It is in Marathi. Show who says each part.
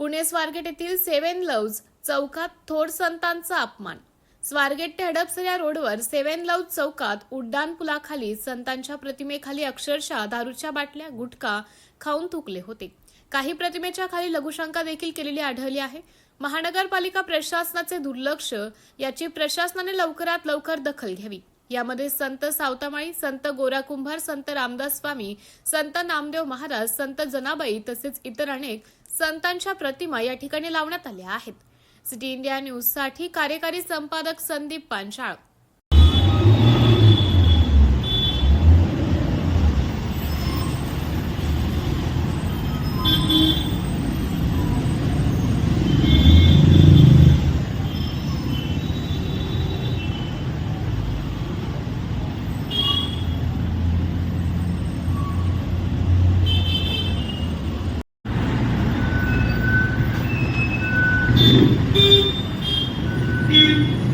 Speaker 1: पुणे स्वारगेट येथील सेव्हन लव्ज चौकात थोर संतांचा अपमान। स्वारगेट ते हडपसर या रोडवर सेव्हन लव्ज चौकात उड्डाण पुलाखाली संतांच्या प्रतिमेखाली अक्षरशः दारूच्या बाटल्या गुटखा खाऊन थुकले होते। काही प्रतिमेच्या खाली लघुशंका देखील केलेली आढळली आहे। महानगरपालिका प्रशासनाचे दुर्लक्ष याची प्रशासनाने लवकरात लवकर दखल घ्यावी। यामध्ये संत सावतामाळी, संत गोरा कुंभार, संत रामदास स्वामी, संत नामदेव महाराज, संत जनाबाई तसेच इतर अनेक संतांच्या प्रतिमा या ठिकाणी लावण्यात आल्या आहेत। सिटी इंडिया न्यूज साठी कार्यकारी संपादक संदीप पांचाळ।
Speaker 2: Beep.